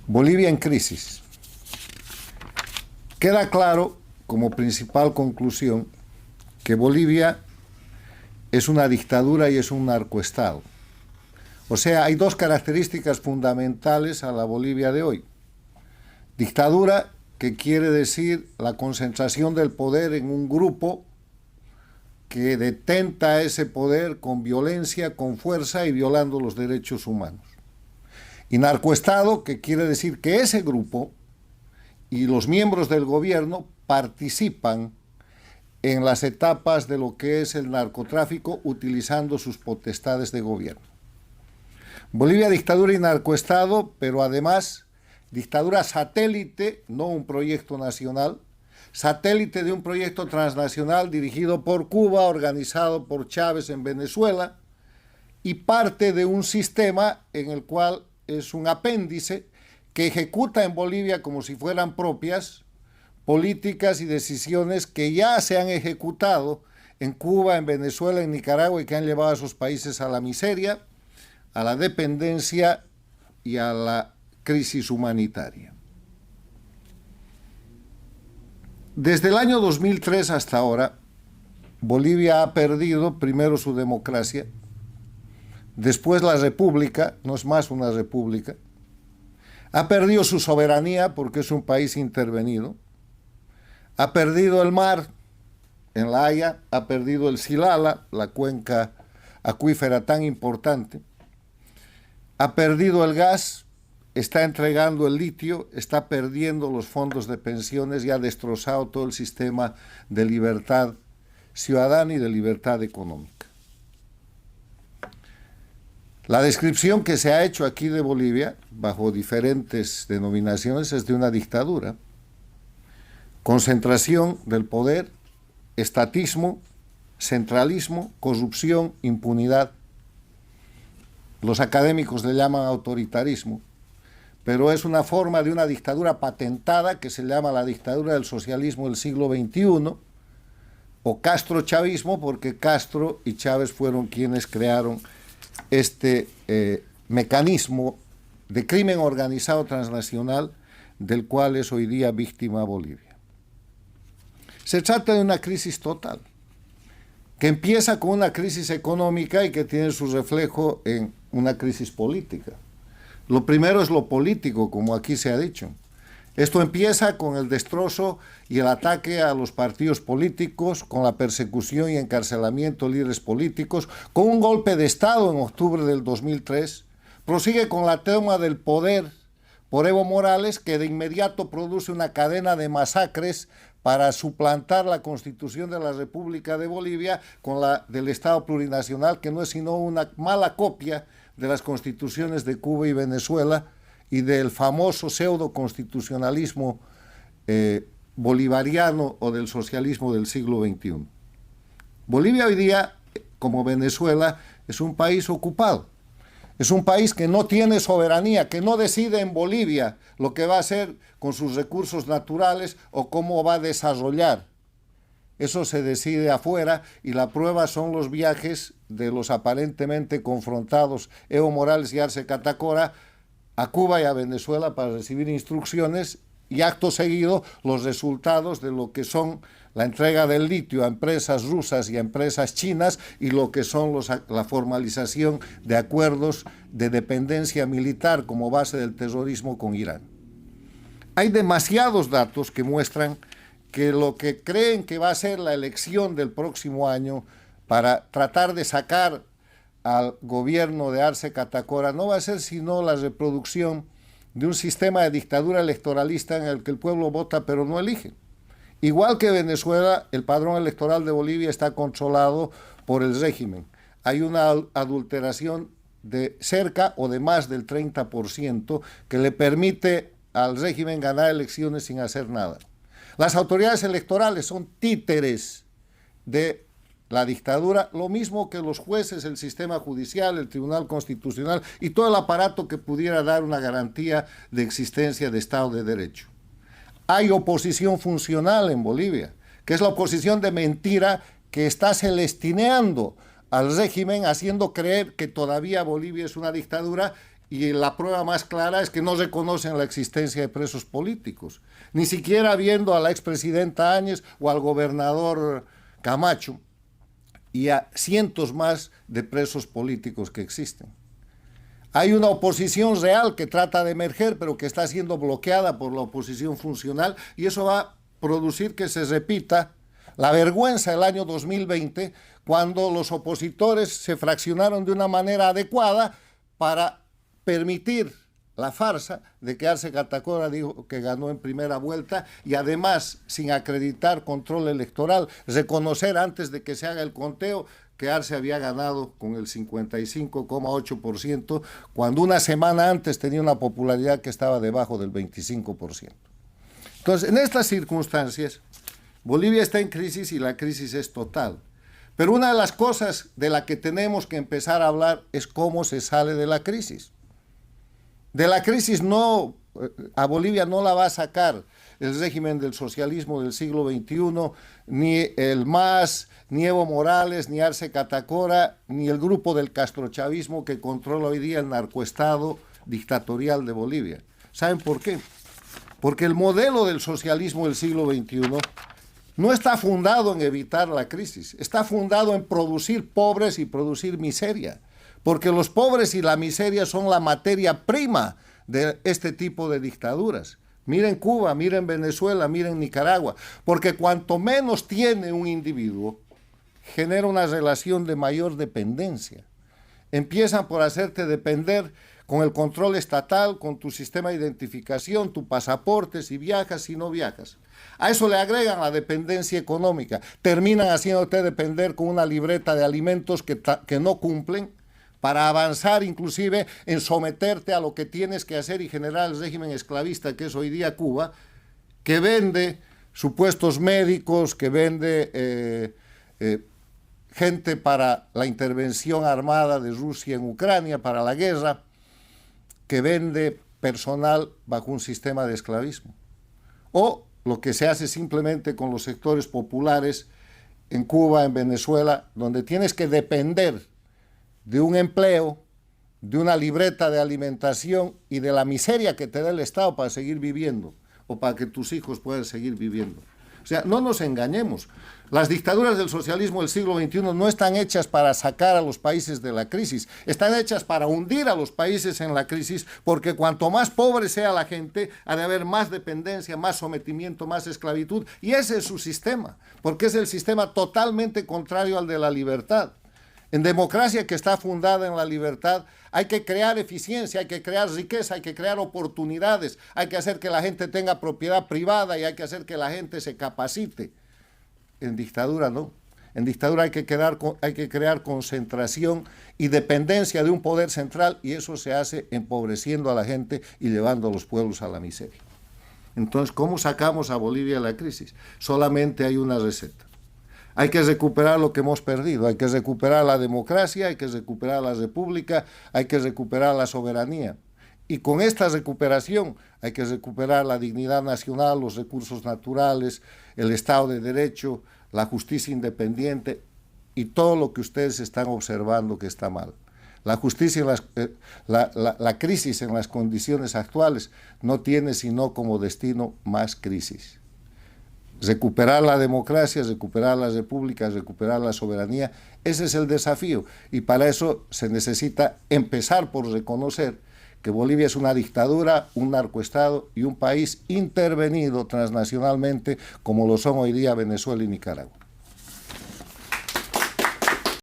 Bolivia en crisis. Queda claro, como principal conclusión, que Bolivia es una dictadura y es un narcoestado. O sea, hay dos características fundamentales a la Bolivia de hoy. Dictadura, que quiere decir la concentración del poder en un grupo que detenta ese poder con violencia, con fuerza y violando los derechos humanos. Y narcoestado, que quiere decir que ese grupo y los miembros del gobierno participan en las etapas de lo que es el narcotráfico utilizando sus potestades de gobierno. Bolivia, dictadura y narcoestado, pero además dictadura satélite, no un proyecto nacional, satélite de un proyecto transnacional dirigido por Cuba, organizado por Chávez en Venezuela, y parte de un sistema en el cual es un apéndice que ejecuta en Bolivia como si fueran propias políticas y decisiones que ya se han ejecutado en Cuba, en Venezuela, en Nicaragua y que han llevado a esos países a la miseria, a la dependencia y a la crisis humanitaria. Desde el año 2003 hasta ahora, Bolivia ha perdido primero su democracia, después la república, no es más una república, ha perdido su soberanía porque es un país intervenido, ha perdido el mar en La Haya, ha perdido el Silala, la cuenca acuífera tan importante, ha perdido el gas, está entregando el litio, está perdiendo los fondos de pensiones y ha destrozado todo el sistema de libertad ciudadana y de libertad económica. La descripción que se ha hecho aquí de Bolivia, bajo diferentes denominaciones, es de una dictadura. Concentración del poder, estatismo, centralismo, corrupción, impunidad. Los académicos le llaman autoritarismo, pero es una forma de una dictadura patentada que se llama la dictadura del socialismo del siglo XXI, o castrochavismo, porque Castro y Chávez fueron quienes crearon este mecanismo de crimen organizado transnacional del cual es hoy día víctima Bolivia. Se trata de una crisis total, que empieza con una crisis económica y que tiene su reflejo en una crisis política. Lo primero es lo político, como aquí se ha dicho. Esto empieza con el destrozo y el ataque a los partidos políticos, con la persecución y encarcelamiento de líderes políticos, con un golpe de Estado en octubre del 2003, prosigue con la toma del poder por Evo Morales, que de inmediato produce una cadena de masacres para suplantar la Constitución de la República de Bolivia con la del Estado plurinacional, que no es sino una mala copia de las constituciones de Cuba y Venezuela y del famoso pseudo-constitucionalismo bolivariano o del socialismo del siglo XXI. Bolivia hoy día, como Venezuela, es un país ocupado. Es un país que no tiene soberanía, que no decide en Bolivia lo que va a hacer con sus recursos naturales o cómo va a desarrollar. Eso se decide afuera y la prueba son los viajes de los aparentemente confrontados Evo Morales y Arce Catacora a Cuba y a Venezuela para recibir instrucciones y acto seguido los resultados de lo que son la entrega del litio a empresas rusas y a empresas chinas y lo que son la formalización de acuerdos de dependencia militar como base del terrorismo con Irán. Hay demasiados datos que muestran que lo que creen que va a ser la elección del próximo año para tratar de sacar al gobierno de Arce Catacora no va a ser sino la reproducción de un sistema de dictadura electoralista en el que el pueblo vota pero no elige. Igual que Venezuela, el padrón electoral de Bolivia está controlado por el régimen. Hay una adulteración de cerca o de más del 30% que le permite al régimen ganar elecciones sin hacer nada. Las autoridades electorales son títeres de la dictadura, lo mismo que los jueces, el sistema judicial, el Tribunal Constitucional y todo el aparato que pudiera dar una garantía de existencia de Estado de Derecho. Hay oposición funcional en Bolivia, que es la oposición de mentira que está celestineando al régimen, haciendo creer que todavía Bolivia es una dictadura y la prueba más clara es que no reconocen la existencia de presos políticos, ni siquiera viendo a la expresidenta Áñez o al gobernador Camacho y a cientos más de presos políticos que existen. Hay una oposición real que trata de emerger, pero que está siendo bloqueada por la oposición funcional, y eso va a producir que se repita la vergüenza del año 2020, cuando los opositores se fraccionaron de una manera adecuada para permitir la farsa de que Arce Catacora dijo que ganó en primera vuelta, y además, sin acreditar control electoral, reconocer antes de que se haga el conteo que Arce había ganado con el 55,8%, cuando una semana antes tenía una popularidad que estaba debajo del 25%. Entonces, en estas circunstancias, Bolivia está en crisis y la crisis es total. Pero una de las cosas de la que tenemos que empezar a hablar es cómo se sale de la crisis. De la crisis a Bolivia no la va a sacar el régimen del socialismo del siglo XXI, ni el MAS, ni Evo Morales, ni Arce Catacora, ni el grupo del castrochavismo que controla hoy día el narcoestado dictatorial de Bolivia. ¿Saben por qué? Porque el modelo del socialismo del siglo XXI no está fundado en evitar la crisis, está fundado en producir pobres y producir miseria, porque los pobres y la miseria son la materia prima de este tipo de dictaduras. Miren Cuba, miren Venezuela, miren Nicaragua, porque cuanto menos tiene un individuo, genera una relación de mayor dependencia. Empiezan por hacerte depender con el control estatal, con tu sistema de identificación, tu pasaporte, si viajas, si no viajas. A eso le agregan la dependencia económica. Terminan haciéndote depender con una libreta de alimentos que no cumplen, para avanzar inclusive en someterte a lo que tienes que hacer y generar el régimen esclavista que es hoy día Cuba, que vende supuestos médicos, que vende gente para la intervención armada de Rusia en Ucrania, para la guerra, que vende personal bajo un sistema de esclavismo. O lo que se hace simplemente con los sectores populares en Cuba, en Venezuela, donde tienes que depender de un empleo, de una libreta de alimentación y de la miseria que te da el Estado para seguir viviendo o para que tus hijos puedan seguir viviendo. O sea, no nos engañemos. Las dictaduras del socialismo del siglo XXI no están hechas para sacar a los países de la crisis, están hechas para hundir a los países en la crisis, porque cuanto más pobre sea la gente, ha de haber más dependencia, más sometimiento, más esclavitud, y ese es su sistema, porque es el sistema totalmente contrario al de la libertad. En democracia que está fundada en la libertad, hay que crear eficiencia, hay que crear riqueza, hay que crear oportunidades, hay que hacer que la gente tenga propiedad privada y hay que hacer que la gente se capacite. En dictadura no. En dictadura hay que crear concentración y dependencia de un poder central, y eso se hace empobreciendo a la gente y llevando a los pueblos a la miseria. Entonces, ¿cómo sacamos a Bolivia de la crisis? Solamente hay una receta. Hay que recuperar lo que hemos perdido, hay que recuperar la democracia, hay que recuperar la república, hay que recuperar la soberanía. Y con esta recuperación hay que recuperar la dignidad nacional, los recursos naturales, el Estado de Derecho, la justicia independiente y todo lo que ustedes están observando que está mal. La justicia, la crisis en las condiciones actuales no tiene sino como destino más crisis. Recuperar la democracia, recuperar la república, recuperar la soberanía, ese es el desafío, y para eso se necesita empezar por reconocer que Bolivia es una dictadura, un narcoestado y un país intervenido transnacionalmente como lo son hoy día Venezuela y Nicaragua.